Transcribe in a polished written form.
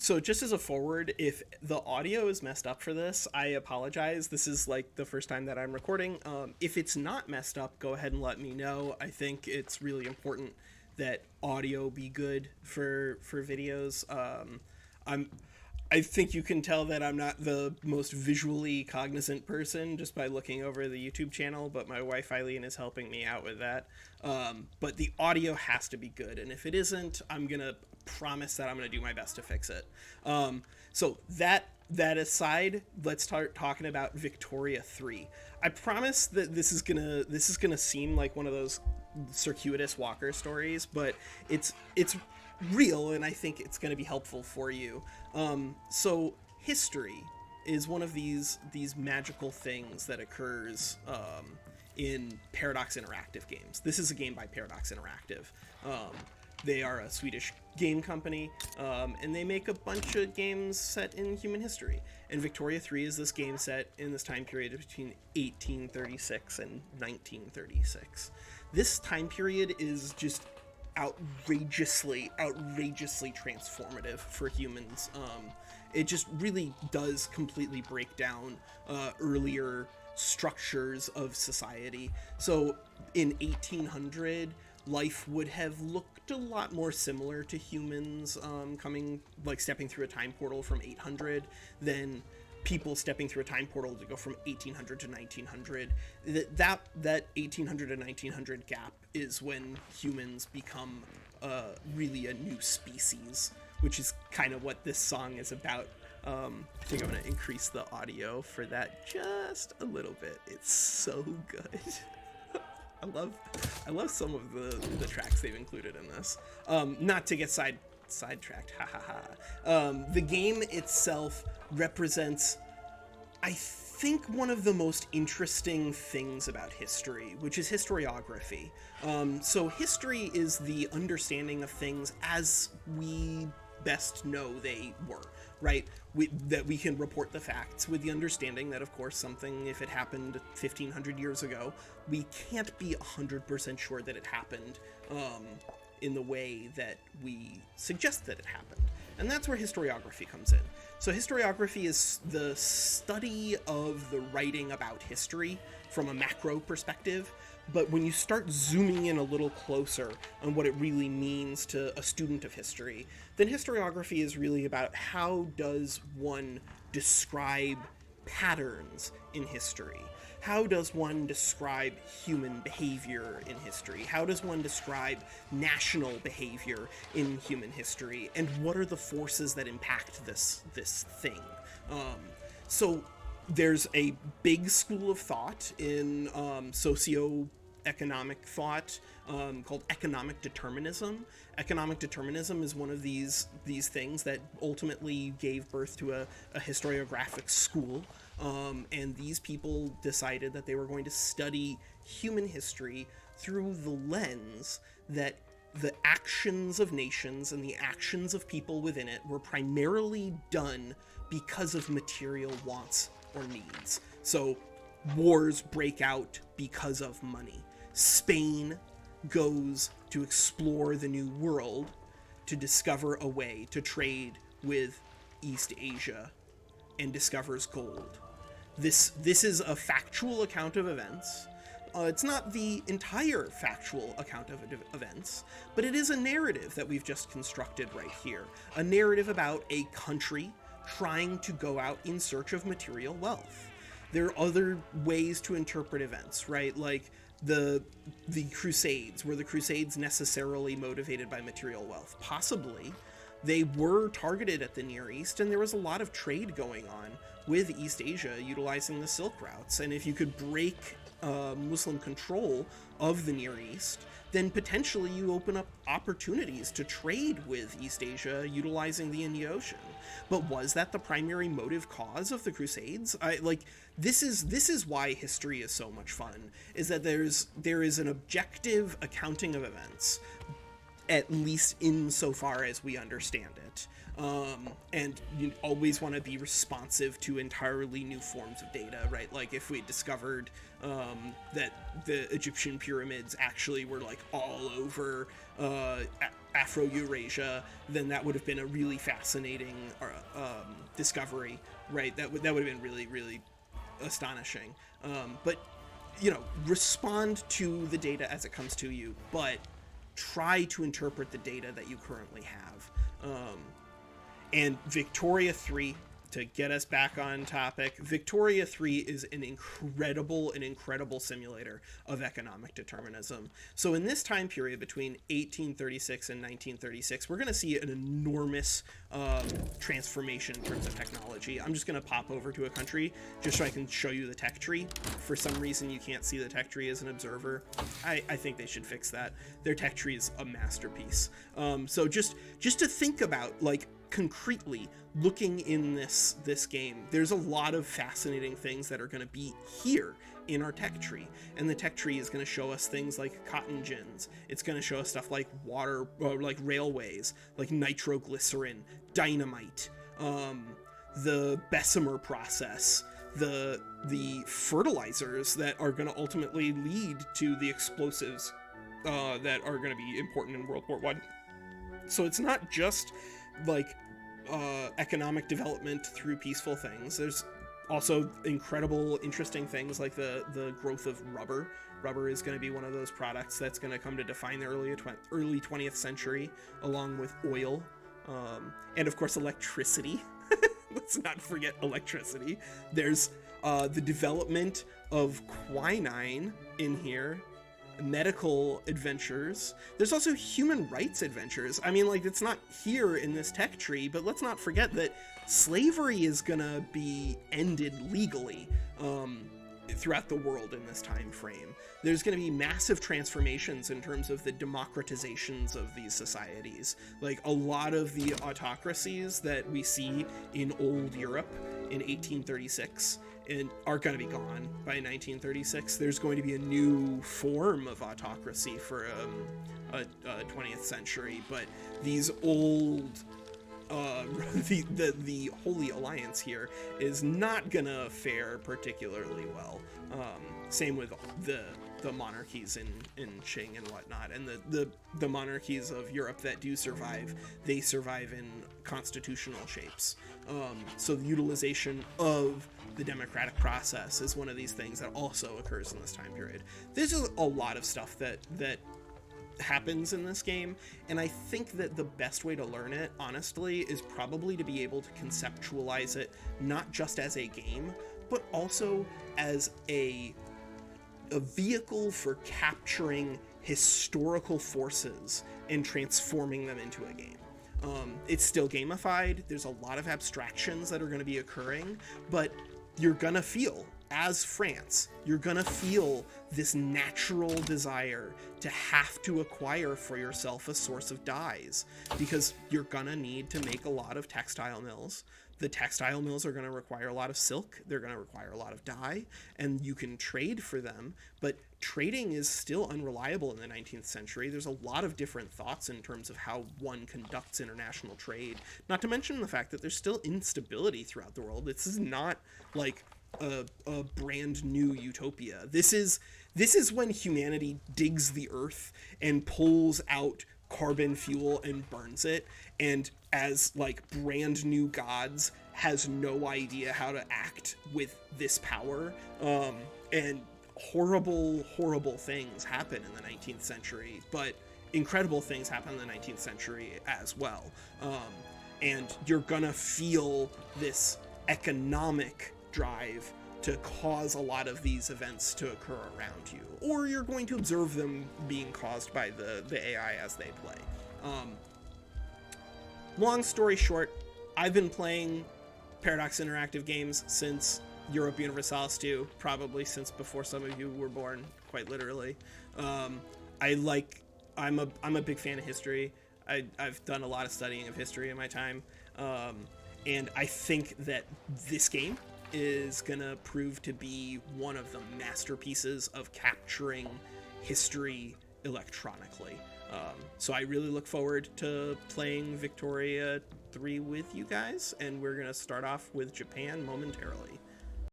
So just as a forward, if the audio is messed up for this, I apologize. This is like the first time that I'm recording. If it's not messed up, go ahead and let me know. I think it's really important that audio be good for videos. I'm I think you can tell that I'm not the most visually cognizant person just by looking over the YouTube channel, but my wife Eileen is helping me out with that. But the audio has to be good, and if it isn't, I'm gonna promise that I'm gonna do my best to fix it. So that aside, let's start talking about Victoria 3. I promise that this is gonna seem like one of those circuitous Walker stories, but it's real, and I think it's going to be helpful for you. So history is one of these magical things that occurs in Paradox Interactive games. This is a game by Paradox Interactive. They are a Swedish game company, and they make a bunch of games set in human history. And Victoria 3 is this game set in this time period between 1836 and 1936. This time period is just outrageously transformative for humans. It just really does completely break down earlier structures of society. So in 1800, life would have looked a lot more similar to humans stepping through a time portal from 800 than people stepping through a time portal to go from 1800 to 1900. That 1800 to 1900 gap is when humans become really a new species, which is kind of what this song is about. I think I'm going to increase the audio for that just a little bit. It's so good. I love some of the tracks they've included in this. Not to get sidetracked, the game itself represents, I think, one of the most interesting things about history, which is historiography. So history is the understanding of things as we best know they were, right? That we can report the facts with the understanding that, of course, something, if it happened 1500 years ago, we can't be 100% sure that it happened in the way that we suggest that it happened. And that's where historiography comes in. So historiography is the study of the writing about history from a macro perspective, but when you start zooming in a little closer on what it really means to a student of history, then historiography is really about how does one describe patterns in history? How does one describe human behavior in history? How does one describe national behavior in human history? And what are the forces that impact this thing? So there's a big school of thought in socioeconomic thought called economic determinism. Economic determinism is one of these things that ultimately gave birth to a historiographic school. And these people decided that they were going to study human history through the lens that the actions of nations and the actions of people within it were primarily done because of material wants or needs. So wars break out because of money. Spain goes to explore the New World to discover a way to trade with East Asia and discovers gold. This is a factual account of events. It's not the entire factual account of events, but it is a narrative that we've just constructed right here. A narrative about a country trying to go out in search of material wealth. There are other ways to interpret events, right? Like the Crusades. Were the Crusades necessarily motivated by material wealth? Possibly. They were targeted at the Near East, and there was a lot of trade going on with East Asia utilizing the Silk routes. And if you could break Muslim control of the Near East, then potentially you open up opportunities to trade with East Asia utilizing the Indian Ocean. But was that the primary motive cause of the Crusades? This is why history is so much fun, is that there is an objective accounting of events, at least insofar as we understand it. And you always want to be responsive to entirely new forms of data, right? Like if we discovered that the Egyptian pyramids actually were like all over Afro-Eurasia, then that would have been a really fascinating discovery, right? That would have been really, really astonishing. But respond to the data as it comes to you, but try to interpret the data that you currently have. And Victoria 3, to get us back on topic, Victoria 3 is an incredible simulator of economic determinism. So in this time period between 1836 and 1936, we're going to see an enormous transformation in terms of technology. I'm just going to pop over to a country just so I can show you the tech tree. For some reason, you can't see the tech tree as an observer. I think they should fix that. Their tech tree is a masterpiece. So just to think about, like, concretely looking in this game, there's a lot of fascinating things that are going to be here in our tech tree, and the tech tree is going to show us things like cotton gins. It's going to show us stuff like water, like railways, like nitroglycerin, dynamite, the Bessemer process, the fertilizers that are going to ultimately lead to the explosives that are going to be important in World War I. So it's not just like economic development through peaceful things. There's also incredible, interesting things like the growth of rubber. Rubber is going to be one of those products that's going to come to define the early 20th century, along with oil, and of course electricity. Let's not forget electricity. There's the development of quinine in here, medical adventures. There's also human rights adventures. I mean, like, it's not here in this tech tree, but let's not forget that slavery is gonna be ended legally throughout the world in this time frame. There's going to be massive transformations in terms of the democratizations of these societies. Like, a lot of the autocracies that we see in old Europe in 1836 and are going to be gone by 1936. There's going to be a new form of autocracy for a 20th century, but these old the Holy Alliance here is not gonna fare particularly well. Same with the monarchies in Qing and whatnot, and the monarchies of Europe that do survive, they survive in constitutional shapes. So the utilization of the democratic process is one of these things that also occurs in this time period. There's a lot of stuff that happens in this game, and I think that the best way to learn it, honestly, is probably to be able to conceptualize it not just as a game, but also as a vehicle for capturing historical forces and transforming them into a game. It's still gamified. There's a lot of abstractions that are going to be occurring, but you're gonna feel, as France, you're gonna feel this natural desire to have to acquire for yourself a source of dyes, because you're gonna need to make a lot of textile mills. The textile mills are gonna require a lot of silk, they're gonna require a lot of dye, and you can trade for them, but trading is still unreliable in the 19th century. There's a lot of different thoughts in terms of how one conducts international trade, not to mention the fact that there's still instability throughout the world. This is not like a brand new utopia. This is when humanity digs the earth and pulls out carbon fuel and burns it, and as like brand new gods has no idea how to act with this power, and horrible things happen in the 19th century, but incredible things happen in the 19th century as well. And you're gonna feel this economic drive to cause a lot of these events to occur around you, or you're going to observe them being caused by the AI as they play. Long story short, I've been playing Paradox Interactive games since Europa Universalis 2, probably since before some of you were born, quite literally. I'm a big fan of history. I've done a lot of studying of history in my time, and I think that this game is gonna prove to be one of the masterpieces of capturing history electronically. So I really look forward to playing Victoria 3 with you guys, and we're gonna start off with Japan momentarily.